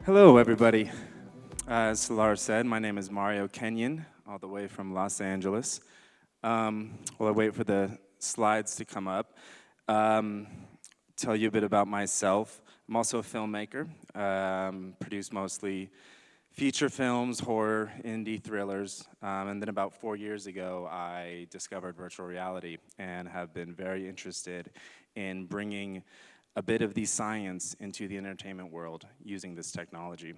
Hello, everybody. As Solar said, my name is Mario Kenyon, all the way from Los Angeles. While I wait for the slides to come up, tell you a bit about myself. I'm also a filmmaker, produce mostly feature films, horror, indie thrillers, and then about 4 years ago, I discovered virtual reality and have been very interested in bringing a bit of the science into the entertainment world using this technology.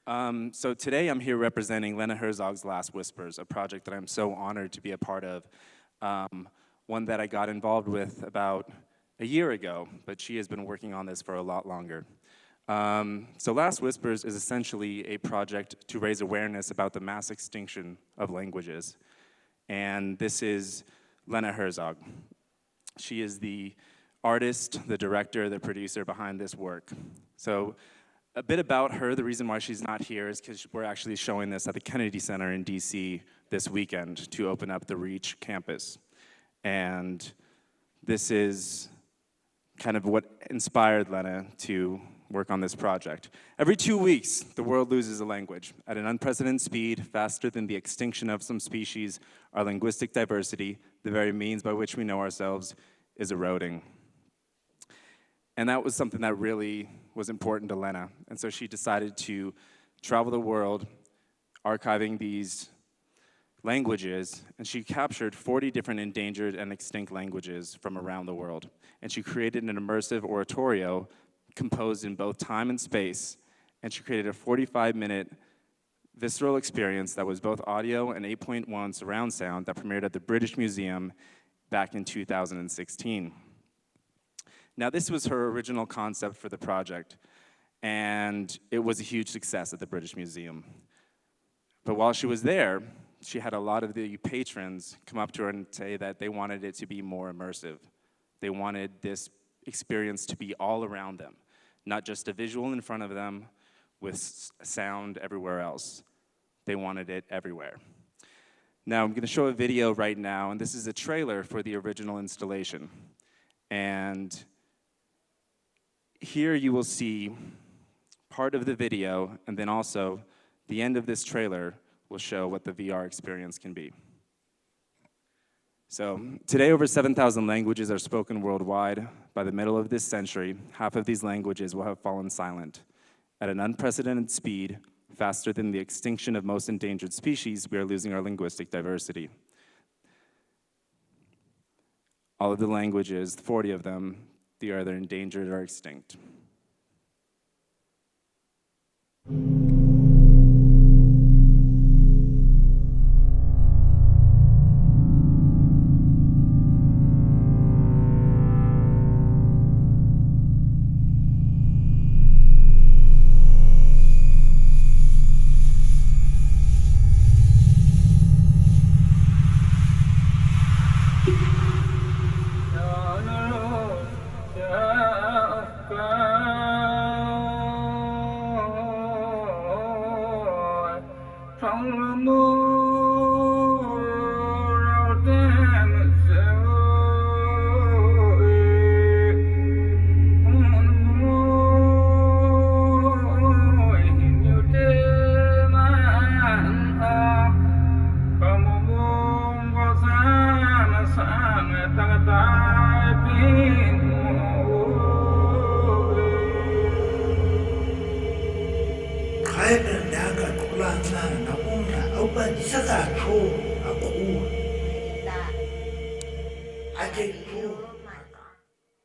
So today I'm here representing Lena Herzog's Last Whispers, a project that I'm so honored to be a part of, one that I got involved with about a year ago, but she has been working on this for a lot longer. So Last Whispers is essentially a project to raise awareness about the mass extinction of languages. And this is Lena Herzog. She is the artist, the director, the producer behind this work. So a bit about her, the reason why she's not here is because we're actually showing this at the Kennedy Center in DC this weekend to open up the REACH campus. And this is kind of what inspired Lena to work on this project. Every 2 weeks, the world loses a language. At an unprecedented speed, faster than the extinction of some species, our linguistic diversity, the very means by which we know ourselves, is eroding. And that was something that really was important to Lena. And so she decided to travel the world, archiving these languages, and she captured 40 different endangered and extinct languages from around the world. And she created an immersive oratorio composed in both time and space, and she created a 45-minute visceral experience that was both audio and 8.1 surround sound that premiered at the British Museum back in 2016. Now, this was her original concept for the project, and it was a huge success at the British Museum. But while she was there, she had a lot of the patrons come up to her and say that they wanted it to be more immersive. They wanted this experience to be all around them, not just a visual in front of them with sound everywhere else. They wanted it everywhere. Now, I'm going to show a video right now, and this is a trailer for the original installation. And here you will see part of the video, and then also the end of this trailer will show what the VR experience can be. So today, over 7,000 languages are spoken worldwide. By the middle of this century, half of these languages will have fallen silent. At an unprecedented speed, faster than the extinction of most endangered species, we are losing our linguistic diversity. All of the languages, 40 of them, they are either endangered or extinct.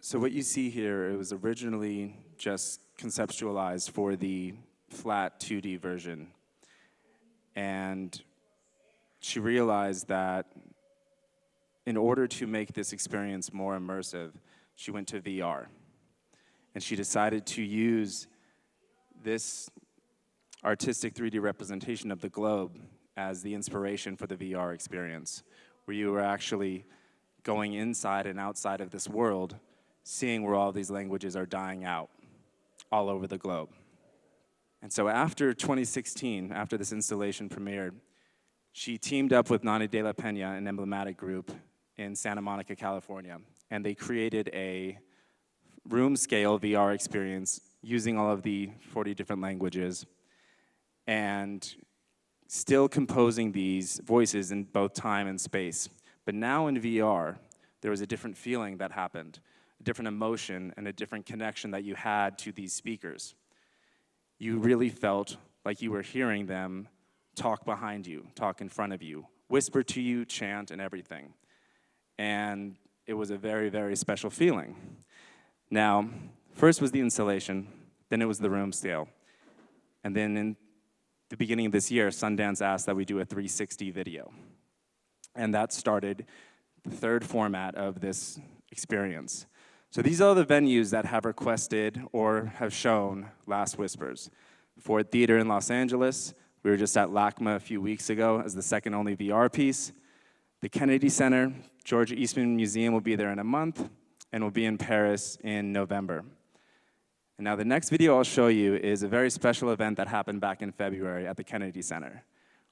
So what you see here, it was originally just conceptualized for the flat 2D version. And she realized that in order to make this experience more immersive, she went to VR. And she decided to use this artistic 3D representation of the globe as the inspiration for the VR experience, where you were actually going inside and outside of this world, seeing where all these languages are dying out all over the globe. And so after 2016, after this installation premiered, she teamed up with Nonny de la Peña and Emblematic Group in Santa Monica, California, and they created a room-scale VR experience using all of the 40 different languages, and still composing these voices in both time and space. But now in VR, there was a different feeling that happened, a different emotion and a different connection that you had to these speakers. You really felt like you were hearing them talk behind you, talk in front of you, whisper to you, chant, and everything. And it was a very, very special feeling. Now, first was the installation, then it was the room scale. And then in the beginning of this year, Sundance asked that we do a 360 video. And that started the third format of this experience. So these are the venues that have requested or have shown Last Whispers. Ford Theater in Los Angeles, we were just at LACMA a few weeks ago as the second only VR piece. The Kennedy Center, George Eastman Museum will be there in a month, and will be in Paris in November. And now the next video I'll show you is a very special event that happened back in February at the Kennedy Center,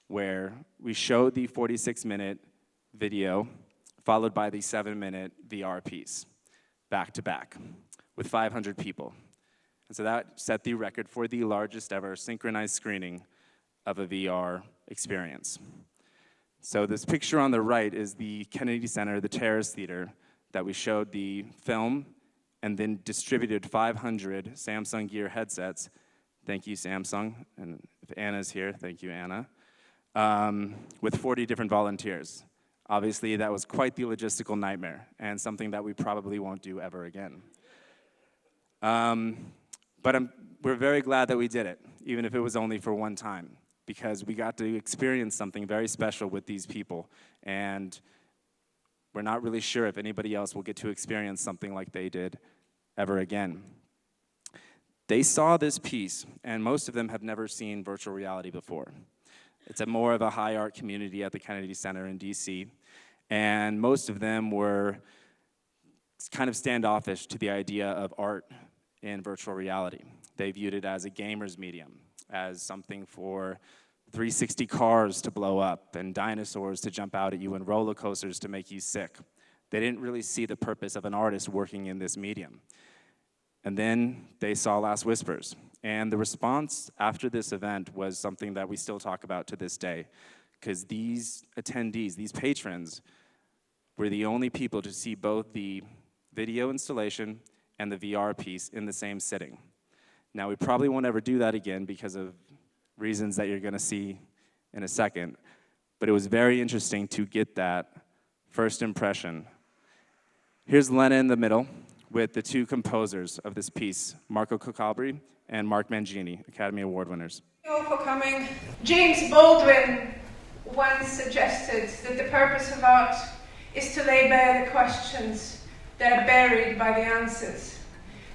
where we showed the 46-minute video, followed by the 7-minute VR piece, back to back, with 500 people. And so that set the record for the largest ever synchronized screening of a VR experience. So this picture on the right is the Kennedy Center, the Terrace Theater, that we showed the film and then distributed 500 Samsung Gear headsets. Thank you, Samsung. And if Anna's here, thank you, Anna. With 40 different volunteers. Obviously, that was quite the logistical nightmare and something that we probably won't do ever again. But we're very glad that we did it, even if it was only for one time, because we got to experience something very special with these people, and we're not really sure if anybody else will get to experience something like they did ever again. They saw this piece, and most of them have never seen virtual reality before. It's more of a high art community at the Kennedy Center in DC, and most of them were kind of standoffish to the idea of art in virtual reality. They viewed it as a gamer's medium, as something for 360 cars to blow up and dinosaurs to jump out at you and roller coasters to make you sick. They didn't really see the purpose of an artist working in this medium. And then they saw Last Whispers. And the response after this event was something that we still talk about to this day, because these attendees, these patrons, were the only people to see both the video installation and the VR piece in the same sitting. Now, we probably won't ever do that again because of reasons that you're gonna see in a second, but it was very interesting to get that first impression. Here's Lena in the middle with the two composers of this piece, Marco Coccabri and Mark Mangini, Academy Award winners. Thank you all for coming. James Baldwin once suggested that the purpose of art is to lay bare the questions that are buried by the answers.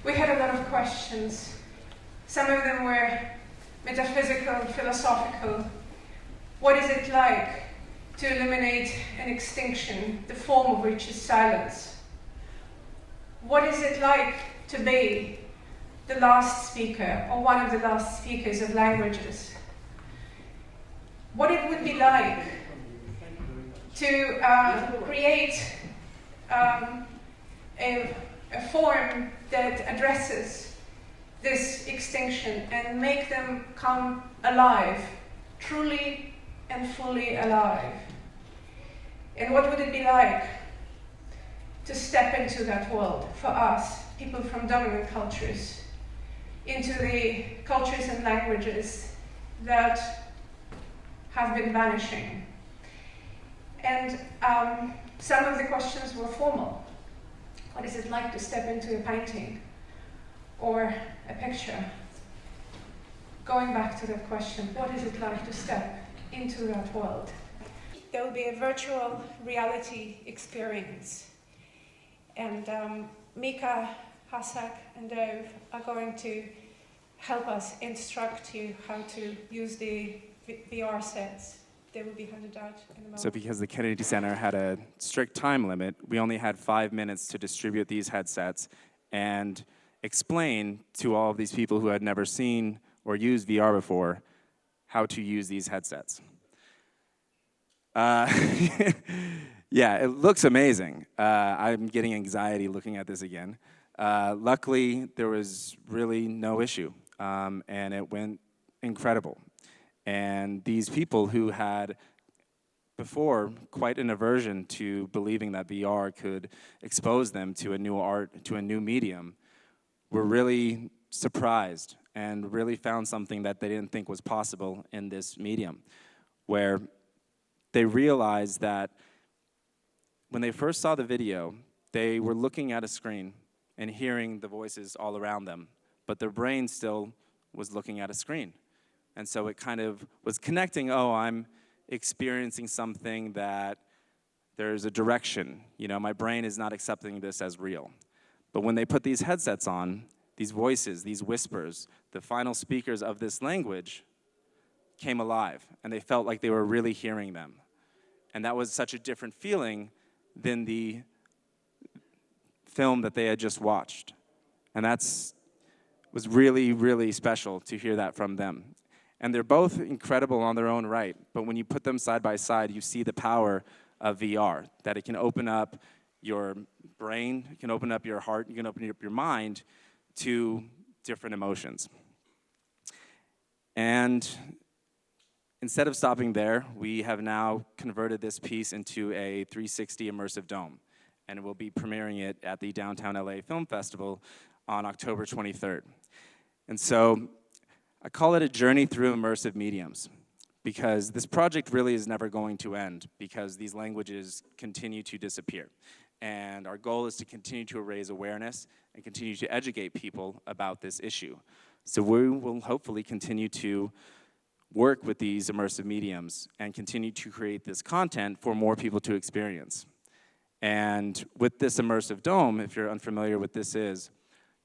We had a lot of questions. Some of them were metaphysical, philosophical. What is it like to eliminate an extinction, the form of which is silence? What is it like to be the last speaker or one of the last speakers of languages? What it would be like to create a form that addresses this extinction and make them come alive, truly and fully alive. And what would it be like to step into that world for us, people from dominant cultures, into the cultures and languages that have been vanishing? And some of the questions were formal. What is it like to step into a painting or a picture? Going back to that question, what is it like to step into that world? There will be a virtual reality experience. And Mika, Herzog, and Dove are going to help us instruct you how to use the VR sets. They will be handed out in a moment. So because the Kennedy Center had a strict time limit, we only had 5 minutes to distribute these headsets and explain to all of these people who had never seen or used VR before how to use these headsets. Yeah, it looks amazing. I'm getting anxiety looking at this again. Luckily, there was really no issue, and it went incredible. And these people who had before quite an aversion to believing that VR could expose them to a new art, to a new medium, were really surprised and really found something that they didn't think was possible in this medium, where they realized that when they first saw the video, they were looking at a screen and hearing the voices all around them, but their brain still was looking at a screen. And so it kind of was connecting, oh, I'm experiencing something that there's a direction. You know, my brain is not accepting this as real. But when they put these headsets on, these voices, these whispers, the final speakers of this language came alive, and they felt like they were really hearing them. And that was such a different feeling than the film that they had just watched. And was really, really special to hear that from them. And they're both incredible on their own right, but when you put them side by side, you see the power of VR, that it can open up your brain, it can open up your heart, you can open up your mind to different emotions. And instead of stopping there, we have now converted this piece into a 360 immersive dome, and we'll be premiering it at the Downtown LA Film Festival on October 23rd. And so I call it a journey through immersive mediums, because this project really is never going to end, because these languages continue to disappear. And our goal is to continue to raise awareness and continue to educate people about this issue. So we will hopefully continue to work with these immersive mediums and continue to create this content for more people to experience. And with this immersive dome, if you're unfamiliar with this is,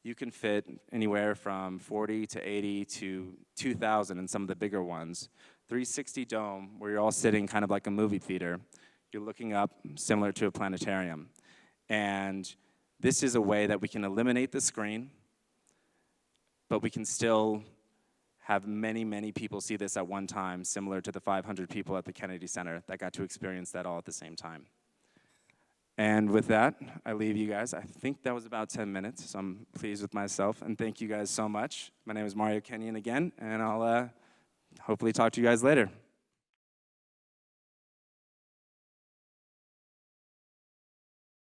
you can fit anywhere from 40 to 80 to 2,000 in some of the bigger ones. 360 dome, where you're all sitting kind of like a movie theater. You're looking up, similar to a planetarium. And this is a way that we can eliminate the screen, but we can still have many, many people see this at one time, similar to the 500 people at the Kennedy Center that got to experience that all at the same time. And with that, I leave you guys. I think that was about 10 minutes, so I'm pleased with myself. And thank you guys so much. My name is Mario Kenyon again, and I'll hopefully talk to you guys later.